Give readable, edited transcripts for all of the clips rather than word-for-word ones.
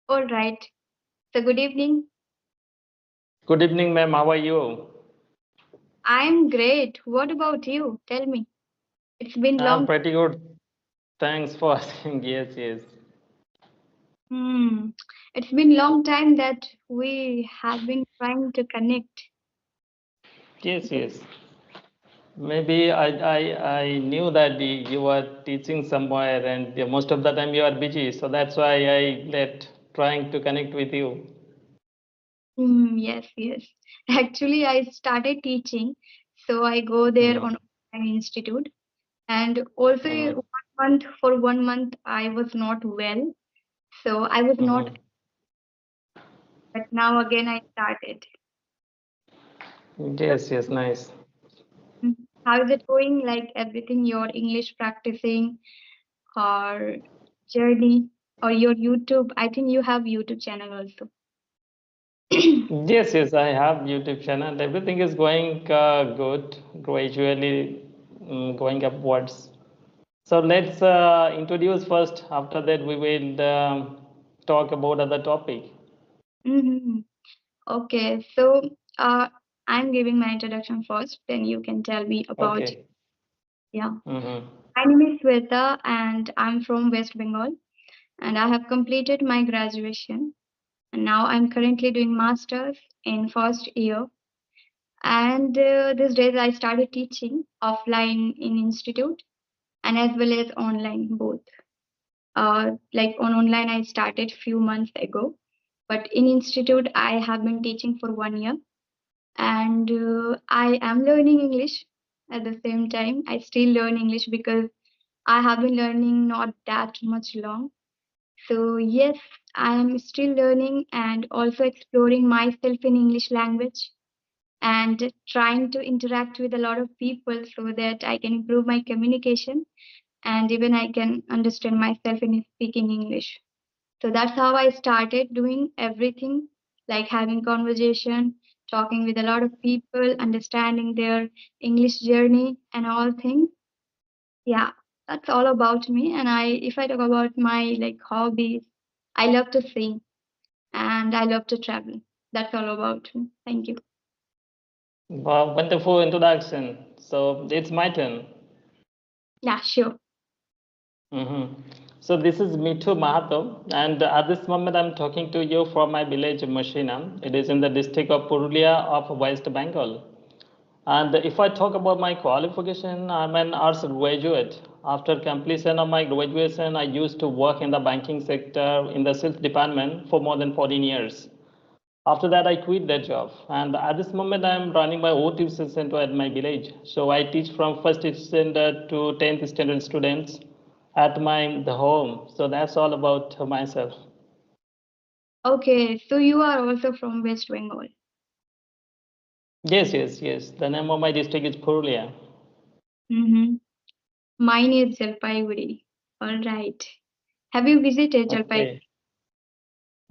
All right. So good evening. Good evening, ma'am. How are you? I'm great. What about you? Tell me. It's been I'm long. pretty good. Thanks for asking. Yes, yes. Hmm. It's been long time that we have been trying to connect. Yes, yes. Maybe I knew that you were teaching somewhere and most of the time you are busy. So that's why I let trying to connect with you. Yes, yes. Actually, I started teaching, so I go there Mm-hmm. on an institute. And also, Mm-hmm. 1 month for 1 month, I was not well, so I was not. Mm-hmm. But now again, I started. Yes, yes, nice. How is it going? Like everything, your English practicing or journey or your YouTube? I think you have YouTube channel also. Yes, yes, I have YouTube channel. Everything is going good, gradually going upwards. So let's introduce first. After that, we will talk about other topic. hmm Okay, so uh, I'm giving my introduction first, then you can tell me about. Okay. Yeah. Mm-hmm. My name is Sweta and I'm from West Bengal and I have completed my graduation and now I'm currently doing masters in first year. And these days I started teaching offline in institute and as well as online both. Like on online I started few months ago, but in institute I have been teaching for 1 year, and I am learning English at the same time. I still learn English because I have been learning not that much long. So yes, I am still learning and also exploring myself in English language and trying to interact with a lot of people so that I can improve my communication and even I can understand myself in speaking English. So that's how I started doing everything, like having conversation, talking with a lot of people, understanding their English journey and all things. Yeah, that's all about me. And if I talk about my like hobbies, I love to sing and I love to travel. That's all about me. Thank you. Wow, wonderful introduction. So it's my turn. Yeah, sure. Mm-hmm. So this is Mithu Mahato, and at this moment I'm talking to you from my village Mashina. It is in the district of Purulia of West Bengal. And if I talk about my qualification, I'm an arts graduate. After completion of my graduation, I used to work in the banking sector in the sales department for more than 14 years. After that, I quit that job. And at this moment, I'm running my own tuition center at my village. So I teach from first standard to 10th standard students at the home. So that's all about myself. Okay, so you are also from West Bengal. Yes, yes, yes. The name of my district is Purulia. Mm-hmm. Mine is Jalpaiguri. All right. Have you visited Jalpaiguri? Okay.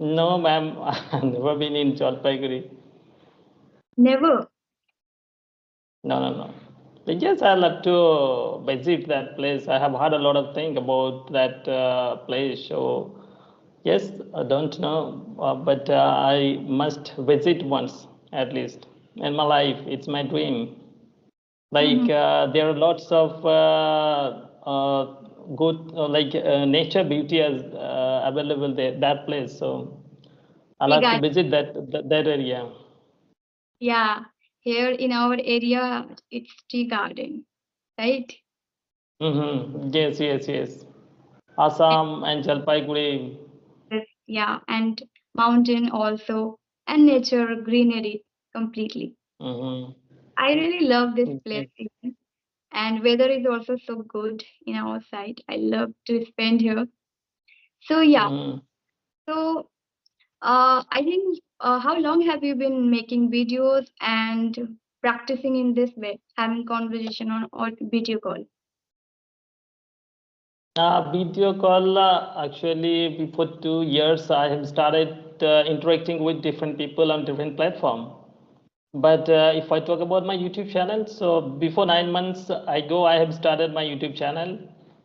No, ma'am, I've never been in Jalpaiguri. Never. No, no, no. But yes, I love to visit that place. I have heard a lot of things about that place. So yes, I don't know, but I must visit once at least in my life. It's my dream. Mm-hmm. Like there are lots of good nature beauty as available there that place. So I Tea love to garden. visit that area. Yeah, here in our area, it's tea garden, right? Mm-hmm. Yes, yes, yes. Assam and Jalpaiguri. Yeah, and mountain also, and nature, greenery completely. Mm-hmm. I really love this place Yes. even. And weather is also so good in our side. I love to spend here. So yeah, Mm-hmm. so I think how long have you been making videos and practicing in this way, having conversation on or video call? Video call, actually, before 2 years, I have started interacting with different people on different platform. But if I talk about my YouTube channel, so before 9 months ago, I have started my YouTube channel,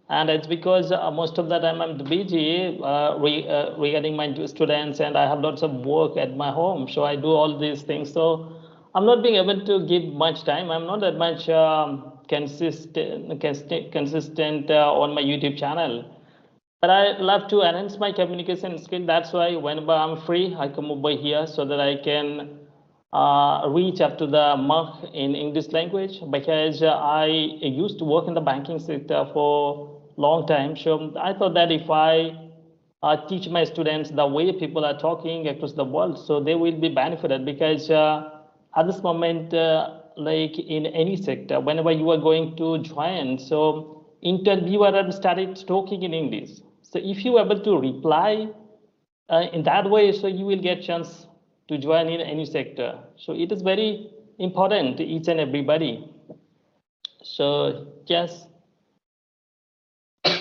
And it's because most of the time I'm busy regarding my students, and I have lots of work at my home, so I do all these things. So I'm not being able to give much time. I'm not that much consistent on my YouTube channel. But I love to enhance my communication skill. That's why whenever I'm free, I come over here so that I can reach up to the mark in English language, because I used to work in the banking sector for a long time. So I thought that if I teach my students the way people are talking across the world, so they will be benefited, because at this moment, like in any sector, whenever you are going to join, so interviewer have started talking in English. So if you are able to reply in that way, so you will get chance to join in any sector. So it is very important to each and everybody. So yes.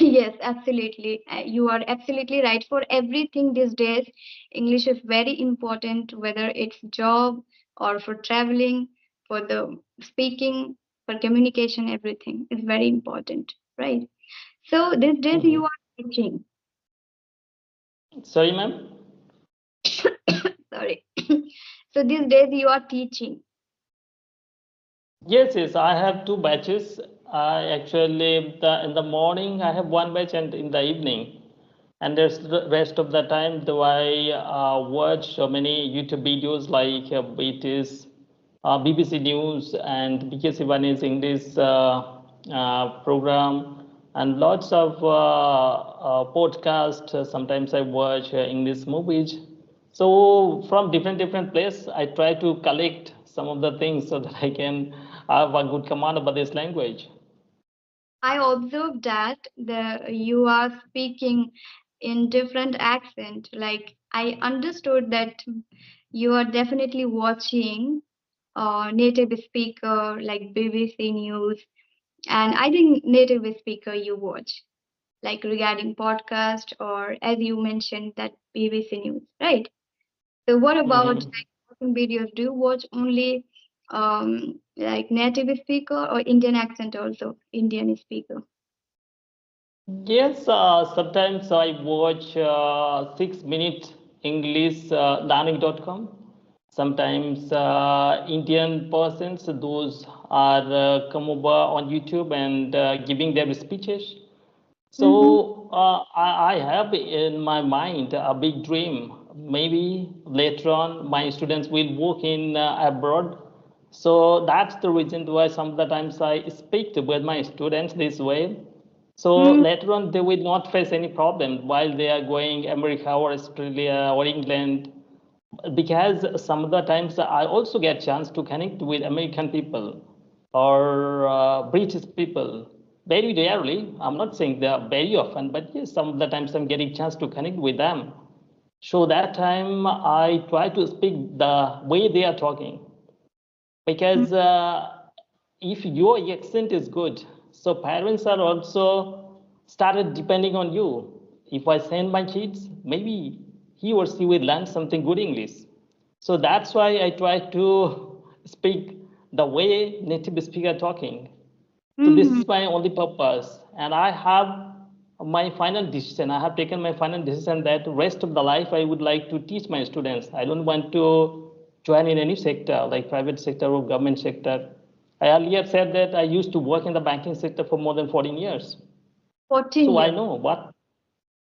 Yes, absolutely. You are absolutely right. For everything these days, English is very important, whether it's job or for traveling, for the speaking, for communication, everything is very important, right? So these days you Mhm. are teaching. Sorry, ma'am. Sorry. So these days you are teaching. Yes, yes, I have two batches. I actually, in the morning, I have one batch, and in the evening. And there's the rest of the time, do I watch so many YouTube videos, like it is BBC News and BKC One is English program, and lots of podcasts. Sometimes I watch English movies. So from different place, I try to collect some of the things so that I can have a good command about this language. I observed that you are speaking in different accent. Like I understood that you are definitely watching native speaker like BBC News, and I think native speaker you watch like regarding podcast or as you mentioned that BBC News, right? So what about Mhm. like watching videos? Do you watch only like native speaker or Indian accent also Indian speaker? Yes, sometimes I watch 6 minute English learning.com. Sometimes Indian persons, those are come over on YouTube and giving their speeches. Mm-hmm. So I have in my mind a big dream. Maybe later on my students will work in abroad. So that's the reason why some of the times I speak with my students this way. So later on they will not face any problem while they are going America or Australia or England, because some of the times I also get chance to connect with American people or British people. Very rarely, I'm not saying they are very often, but yes, some of the times I'm getting chance to connect with them. So that time I try to speak the way they are talking, because if your accent is good, so parents are also started depending on you. If I send my kids, maybe he or she will learn something good English. So that's why I try to speak the way native speaker talking. So this Mm-hmm. is my only purpose, and I have my final decision. I have taken my final decision that rest of the life I would like to teach my students. I don't want to join in any sector like private sector or government sector. I earlier said that I used to work in the banking sector for more than 14 years. 14 So I years. know what,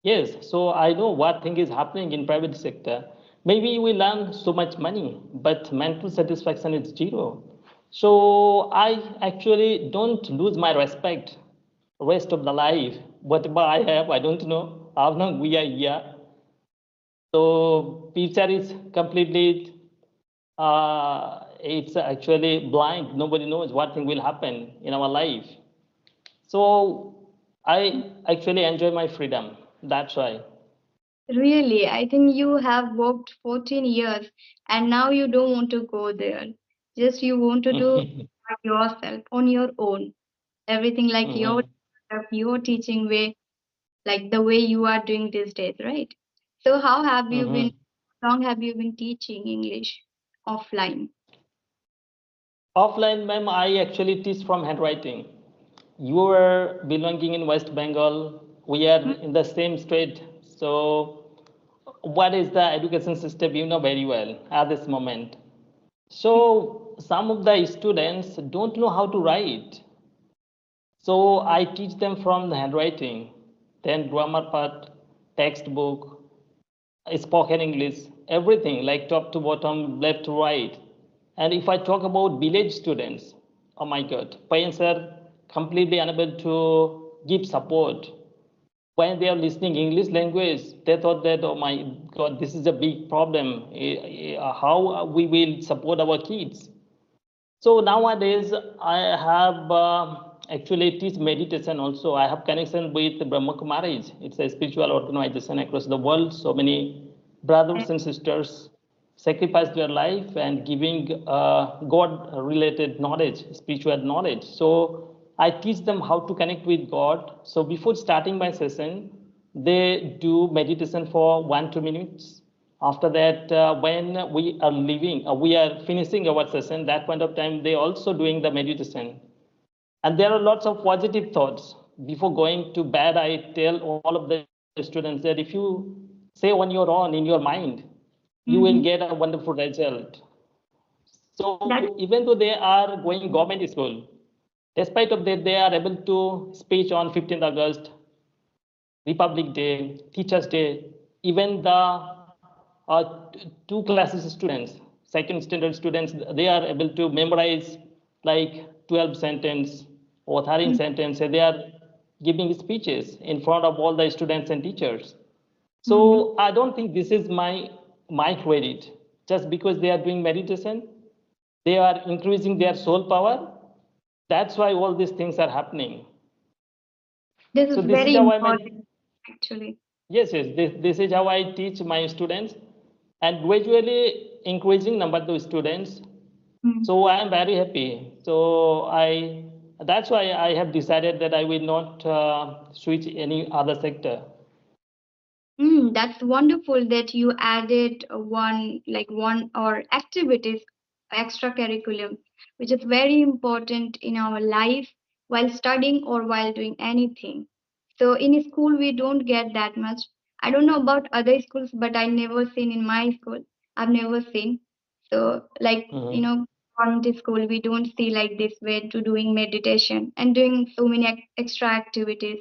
yes, so I know what thing is happening in private sector. Maybe we learn so much money, but mental satisfaction is zero. So I actually don't lose my respect rest of the life. Whatever I have, I don't know how long we are here. So future is completely, it's actually blind. Nobody knows what thing will happen in our life. So I actually enjoy my freedom. That's why. Really, I think you have worked 14 years and now you don't want to go there. Just you want to do by yourself on your own. Everything like Mhm. your teaching way, like the way you are doing these days, right? So how have you been, Mhm. how long have you been teaching English offline? Offline, ma'am, I actually teach from handwriting. You are belonging in West Bengal. We are Mm, in the same state. So, what is the education system? You know very well at this moment. So, some of the students don't know how to write. So, I teach them from the handwriting, then grammar part, textbook, spoken English, everything like top to bottom, left to right. And if I talk about village students, oh my God, parents are completely unable to give support. When they are listening English language, they thought that, oh my God, this is a big problem. How we will support our kids? So nowadays, I have actually teach meditation also. I have connection with Brahma Kumaris. It's a spiritual organization across the world. So many brothers and sisters sacrifice their life and giving God-related knowledge, spiritual knowledge. So I teach them how to connect with God. So before starting my session, they do meditation for 1 2 minutes. After that, when we are leaving, we are finishing our session, that point of time, they also doing the meditation. And there are lots of positive thoughts. Before going to bed, I tell all of the students that if you say on your own in your mind, you will mm-hmm. get a wonderful result. So That even though they are going government school, despite of that, they are able to speech on 15th August, Republic Day, Teachers Day, even the two classes students, second standard students, they are able to memorize like 12 sentence or 13 mm, sentence. And they are giving speeches in front of all the students and teachers. mm-hmm. So I don't think this is my credit. Just because they are doing meditation, they are increasing their soul power. That's why all these things are happening. This So is this is very how I important, actually. yes, yes, this is how I teach my students and gradually increasing number of students. Mm. So I am very happy. So that's why I have decided that I will not switch any other sector. That's wonderful that you added one or activities, extracurriculum, which is very important in our life while studying or while doing anything. So in school we don't get that much. I don't know about other schools, but I never seen in my school. I've never seen. So like Mhm. government school, we don't see like this way to doing meditation and doing so many extra activities.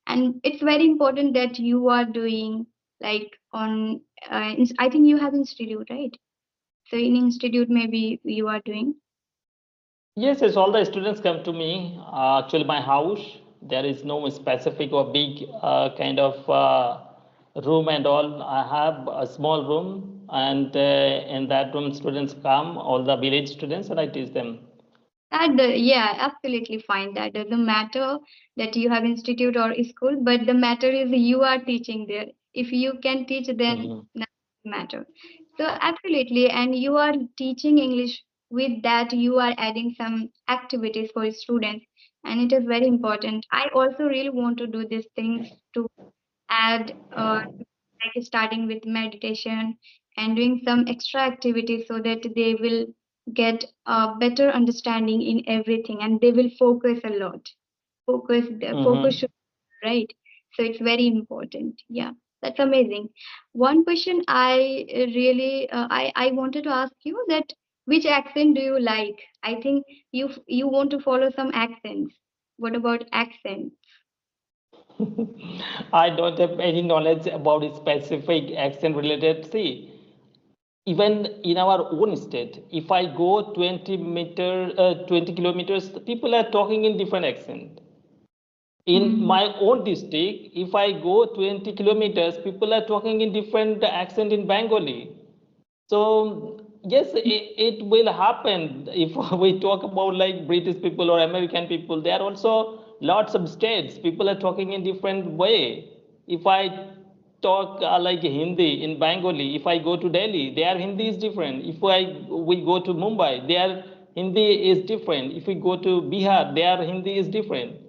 And it's very important that you are doing like on I think you have institute, right? So in institute maybe you are doing. Yes, yes, all the students come to me. Actually, my house, there is no specific or big kind of room and all. I have a small room, and in that room, students come, all the village students, and I teach them. Yeah, absolutely fine. That doesn't matter that you have institute or school, but the matter is you are teaching there. If you can teach, then Mhm. that matter. So absolutely, and you are teaching English. With that, you are adding some activities for students, and it is very important. I also really want to do these things to add like starting with meditation and doing some extra activities so that they will get a better understanding in everything and they will focus a lot. Focus Mhm. should right. So it's very important. Yeah, that's amazing. One question I wanted to ask you that which accent do you like? I think you want to follow some accents. What about accent? I don't have any knowledge about specific accent related. See, even in our own state, if I go 20 kilometers, people are talking in different accent. In Mm-hmm. my own district, if I go 20 kilometers, people are talking in different accent in Bengali. So yes, it will happen if we talk about like British people or American people. There are also lots of states. People are talking in different way. If I talk like Hindi in Bengali, if I go to Delhi, their Hindi is different. If we go to Mumbai, their Hindi is different. If we go to Bihar, their Hindi is different.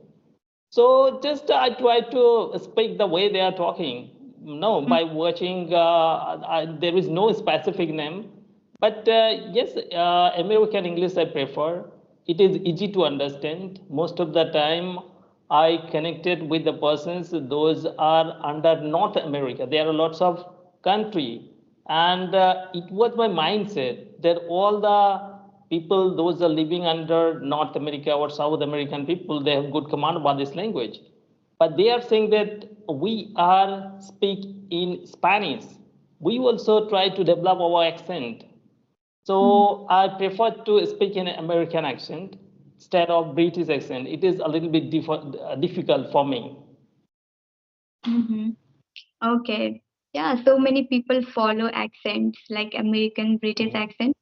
So just I try to speak the way they are talking. No, by watching, there is no specific name. But yes, American English I prefer. it is easy to understand. Most of the time, I connected with the persons, those are under North America. There are lots of country. And it was my mindset that all the people, those are living under North America or South American people, they have good command about this language. But they are saying that we are speak in Spanish. We also try to develop our accent. So I prefer to speak in American accent instead of British accent. It is a little bit difficult for me. Mm-hmm. Okay. Yeah, so many people follow accents like American, British accent,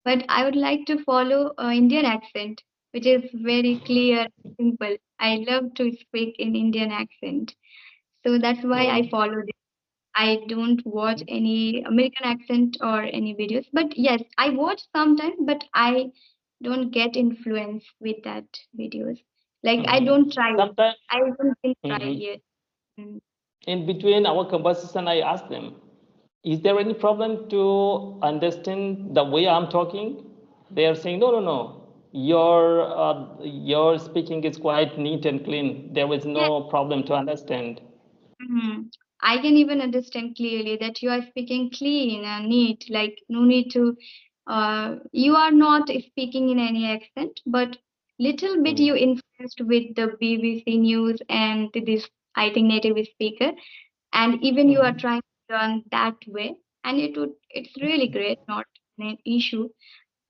but I would like to follow Indian accent, which is very clear, simple. I love to speak in Indian accent, so that's why I Mhm. follow this. I don't watch any American accent or any videos, but yes, I watch sometimes, but I don't get influenced with that videos. Like I Mhm. don't try it. Sometimes I haven't been tried mhm, yet. Mm. in between our conversation, I asked them, "Is there any problem to understand the way I'm talking?" They are saying, "No, no, no. Your speaking is quite neat and clean. There is Yeah. no problem to understand." Mhm. I can even understand clearly that you are speaking clean and neat, like no need to, you are not speaking in any accent, but little bit you Mhm. influenced with the BBC News and this, I think, native speaker, and even you are Mhm. trying to learn that way, and it's really great, not an issue,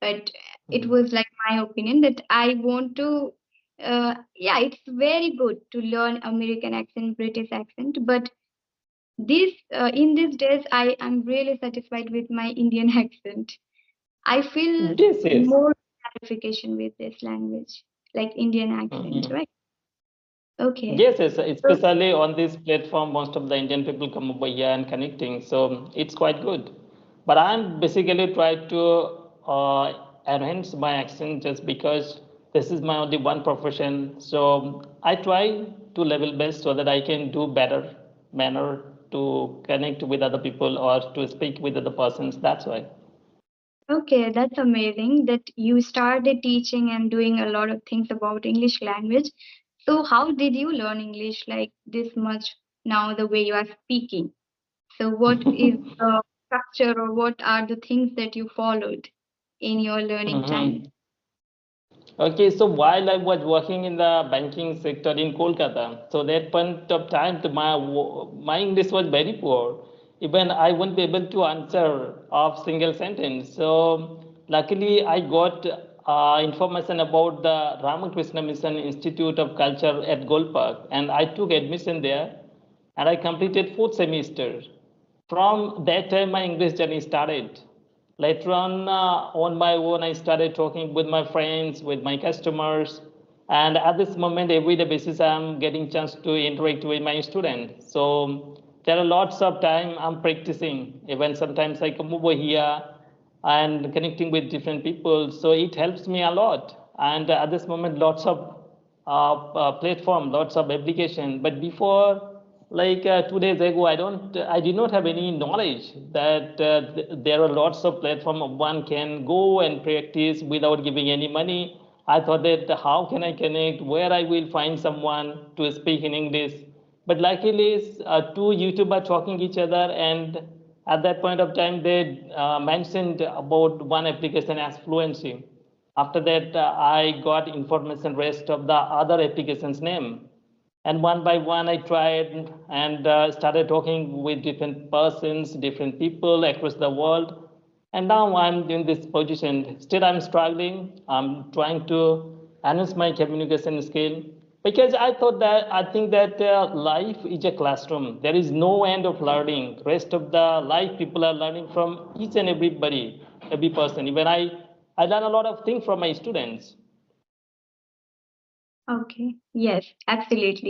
but it Mhm. was like my opinion that I want to, yeah, it's very good to learn American accent, British accent, but this in these days, I am really satisfied with my Indian accent. I feel Yes, yes. more clarification with this language, like Indian accent, Mhm. right? Okay. Yes, yes, So, especially on this platform, most of the Indian people come over here and connecting, so it's quite good. But I'm basically trying to enhance my accent just because this is my only one profession. So I try to level best so that I can do better manner to connect with other people or to speak with other persons. That's why. okay, that's amazing that you started teaching and doing a lot of things about English language. So, how did you learn English like this much now, the way you are speaking? So, what is the structure or what are the things that you followed in your learning time? Mhm. Okay, so while I was working in the banking sector in Kolkata, so that point of time, my English was very poor. Even I wouldn't be able to answer of single sentence. So luckily, I got information about the Ramakrishna Mission Institute of Culture at Golpark, and I took admission there, and I completed fourth semester. From that time, my English journey started. Later on my own, I started talking with my friends, with my customers, and at this moment, everyday basis, I'm getting chance to interact with my students. So there are lots of time I'm practicing. Even sometimes I come over here and connecting with different people, so it helps me a lot. And at this moment, lots of platform, lots of application. But before, like 2 days ago, I did not have any knowledge that there are lots of platform one can go and practice without giving any money. I thought that how can I connect, where I will find someone to speak in English. But luckily, two YouTubers talking each other, and at that point of time, they mentioned about one application as Fluency. After that, I got information rest of the other applications name. And one by one, I tried and started talking with different persons, different people across the world. And now I'm in this position. Still, I'm struggling. I'm trying to enhance my communication skill because I think that life is a classroom. There is no end of learning. Rest of the life, people are learning from each and everybody, every person. Even I learn a lot of things from my students. Okay. Yes, absolutely.